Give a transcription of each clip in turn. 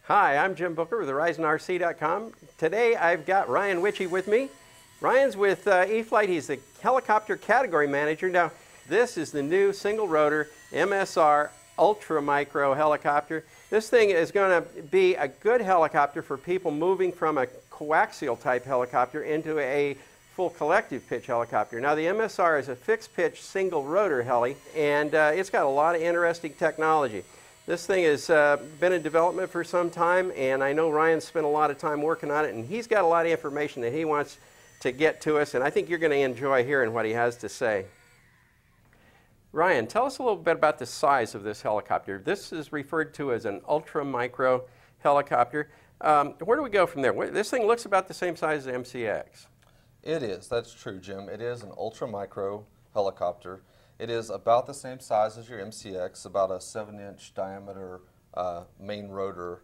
Hi, I'm Jim Booker with HorizonRC.com. Today I've got Ryan Witchey with me. Ryan's with E-flite. He's the helicopter category manager. Now, this is the new single rotor MSR ultra micro helicopter. This thing is going to be a good helicopter for people moving from a coaxial type helicopter into a full collective pitch helicopter. Now, the MSR is a fixed pitch single rotor heli, and it's got a lot of interesting technology. This thing has been in development for some time, and I know Ryan's spent a lot of time working on it, and he's got a lot of information that he wants to get to us, and I think you're going to enjoy hearing what he has to say. Ryan, tell us a little bit about the size of this helicopter. This is referred to as an ultra micro helicopter. Where do we go from there? This thing looks about the same size as MCX. It is, that's true, Jim. It is an ultra micro helicopter. It is about the same size as your MCX, about a 7-inch diameter main rotor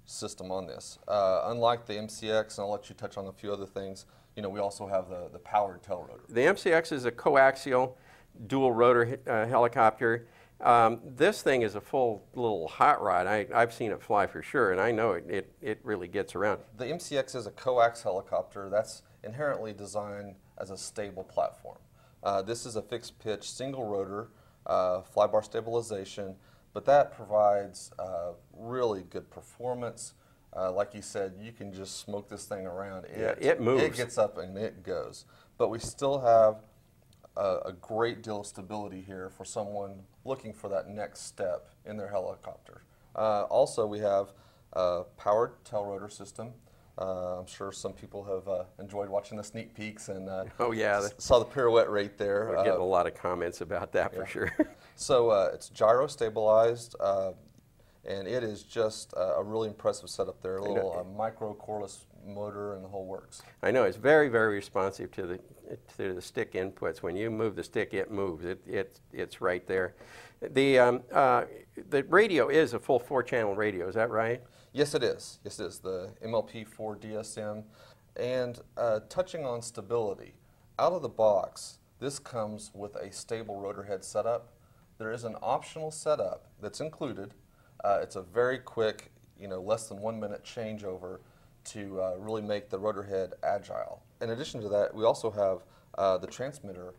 system on this. Unlike the MCX, and I'll let you touch on a few other things, you know, we also have the powered tail rotor. The MCX is a coaxial dual rotor helicopter. This thing is a full little hot rod. I've seen it fly for sure, and I know it really gets around. The MCX is a coax helicopter that's inherently designed as a stable platform. This is a fixed pitch single rotor flybar stabilization, but that provides really good performance. Like you said, you can just smoke this thing around. It moves. It gets up and it goes. But we still have a great deal of stability here for someone looking for that next step in their helicopter. Also, we have a powered tail rotor system. I'm sure some people have enjoyed watching the sneak peeks and oh yeah, saw the pirouette right there. We're getting a lot of comments about that for sure. So it's gyro stabilized, and it is just a really impressive setup there. A little micro coreless motor and the whole works. I know it's very, very responsive to the stick inputs. When you move the stick, it moves. It's right there. The radio is a full 4-channel radio. Is that right? Yes, it is. Yes, it is. The MLP4 DSM. And touching on stability, out of the box, this comes with a stable rotor head setup. There is an optional setup that's included. It's a very quick, less than 1 minute changeover to really make the rotor head agile. In addition to that, we also have the transmitter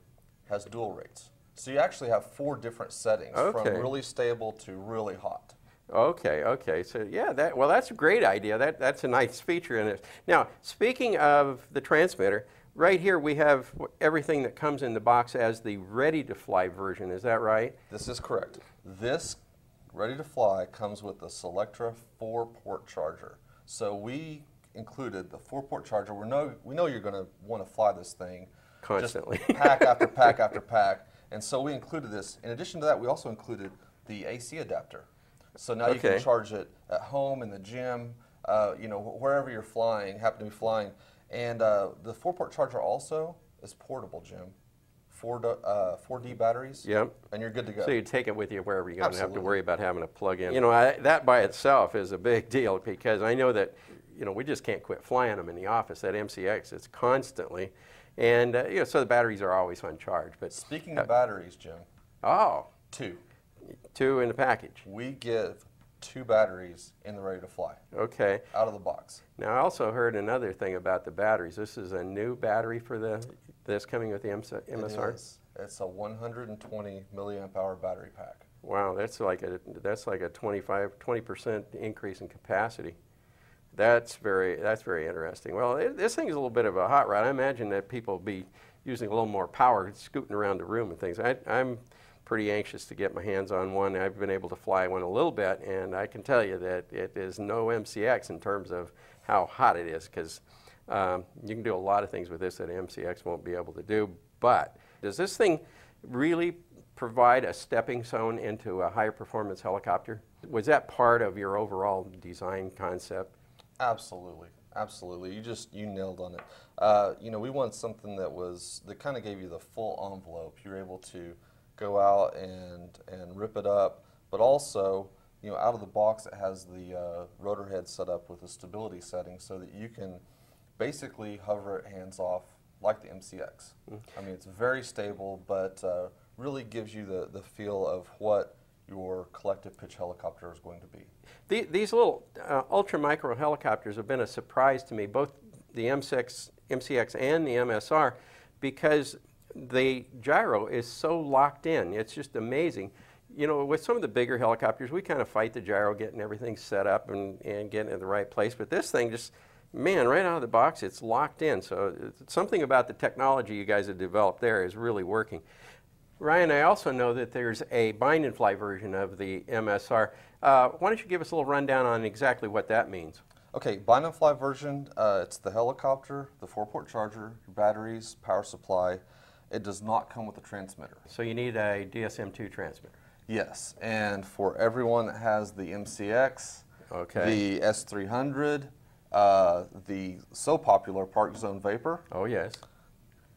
has dual rates. So you actually have 4 different settings, from really stable to really hot. Okay. So yeah, that's a great idea. That's a nice feature in it. Now, speaking of the transmitter, right here we have everything that comes in the box as the ready-to-fly version. Is that right? This is correct. This ready-to-fly comes with the Selectra 4-port charger. So we included the 4-port charger. We know you're going to want to fly this thing constantly, just pack after pack after pack. And so we included this. In addition to that, we also included the AC adapter. So now you can charge it at home, in the gym, wherever you're flying, happen to be flying. And the 4-port charger also is portable, Jim. 4D batteries. Yep. And you're good to go. So you take it with you wherever you go and have to worry about having to plug in. That by itself is a big deal, because I know that we just can't quit flying them in the office. That MCX, it's constantly, and so the batteries are always on charge. But speaking of batteries, Jim. Oh. 2 in the package. We give 2 batteries in the ready-to-fly. Okay. Out of the box. Now, I also heard another thing about the batteries. This is a new battery for that's coming with the MSR? It is. It's a 120 milliamp hour battery pack. Wow, that's like a 20% increase in capacity. That's very interesting. Well, this thing is a little bit of a hot rod. I imagine that people will be using a little more power, scooting around the room and things. I'm pretty anxious to get my hands on one. I've been able to fly one a little bit, and I can tell you that it is no MCX in terms of how hot it is, because you can do a lot of things with this that MCX won't be able to do. But does this thing really provide a stepping stone into a higher performance helicopter? Was that part of your overall design concept? Absolutely. Absolutely. You nailed on it. We want something that kind of gave you the full envelope. You're able to go out and rip it up, but also, out of the box it has the rotor head set up with a stability setting so that you can basically hover it hands off like the MCX. I mean, it's very stable, but really gives you the feel of what your collective pitch helicopter is going to be. These little ultra micro helicopters have been a surprise to me, both the MCX and the MSR, because the gyro is so locked in. It's just amazing. You know, with some of the bigger helicopters, we kind of fight the gyro, getting everything set up and getting it in the right place. But this thing just, man, right out of the box, it's locked in. So something about the technology you guys have developed there is really working. Ryan, I also know that there's a bind and fly version of the MSR. Why don't you give us a little rundown on exactly what that means? Okay, bind and fly version, it's the helicopter, the 4-port charger, your batteries, power supply. It does not come with a transmitter. So you need a DSM-2 transmitter. Yes, and for everyone that has the MCX, okay, the S300, the so popular Park Zone Vapor. Oh yes.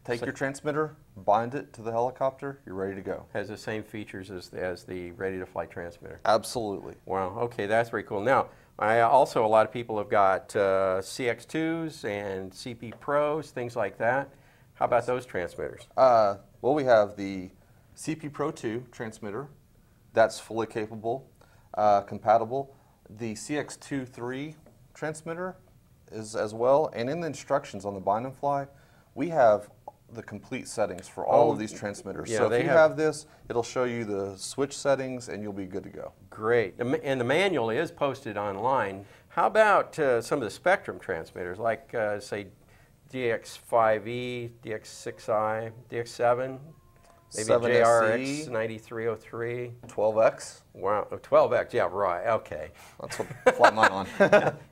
Take your transmitter, bind it to the helicopter, you're ready to go. Has the same features as the ready-to-fly transmitter. Absolutely. Wow, okay, that's very cool. Now, also a lot of people have got CX2s and CP Pros, things like that. How about those transmitters? Well, we have the CP Pro 2 transmitter. That's fully capable, compatible. The CX2-3 transmitter is as well. And in the instructions on the bind and fly, we have the complete settings for all of these transmitters. Yeah, so if you have this, it'll show you the switch settings and you'll be good to go. Great. And the manual is posted online. How about some of the Spectrum transmitters, like, say, DX5E, DX6i, DX7? Maybe 7SE, JRX 9303. 12X. Wow, 12X, yeah, right, okay. That's what fly mine on.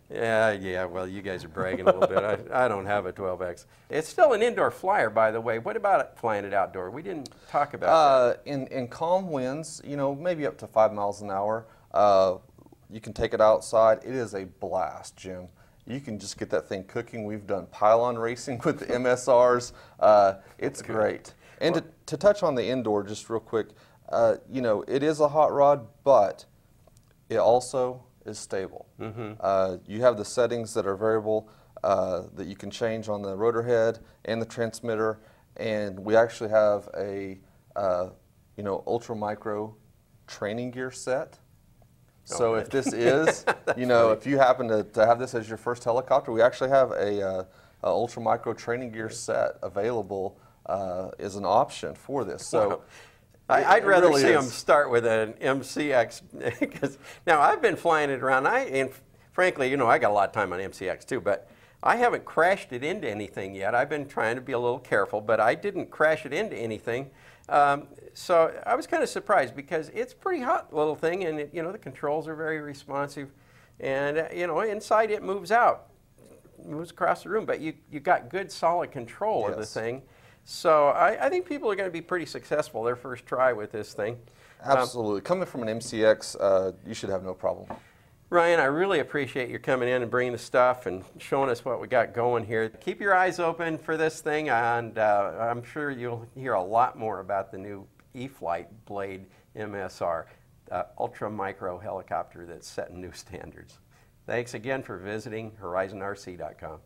Yeah, well, you guys are bragging a little bit. I don't have a 12X. It's still an indoor flyer, by the way. What about flying it outdoor? We didn't talk about that. In calm winds, you know, maybe up to 5 miles an hour, you can take it outside. It is a blast, Jim. You can just get that thing cooking. We've done pylon racing with the MSRs. It's great. And to touch on the indoor just real quick, you know, it is a hot rod, but it also is stable. Mm-hmm. You have the settings that are variable that you can change on the rotor head and the transmitter, and we actually have a you know, ultra micro training gear set. So if this is, you know, if you happen to have this as your first helicopter, we actually have a ultra micro training gear set available as an option for this. So I'd rather see them start with an MCX, because now I've been flying it around. And frankly, you know, I got a lot of time on MCX too, but I haven't crashed it into anything yet. I've been trying to be a little careful, but I didn't crash it into anything. So I was kind of surprised, because it's a pretty hot little thing, and you know, the controls are very responsive, and you know, inside it moves out, moves across the room, but you got good solid control of the thing. So I think people are going to be pretty successful their first try with this thing. Absolutely. Coming from an MCX, you should have no problem. Ryan, I really appreciate you coming in and bringing the stuff and showing us what we got going here. Keep your eyes open for this thing, and I'm sure you'll hear a lot more about the new E-Flight Blade MSR, ultra micro helicopter that's setting new standards. Thanks again for visiting HorizonRC.com.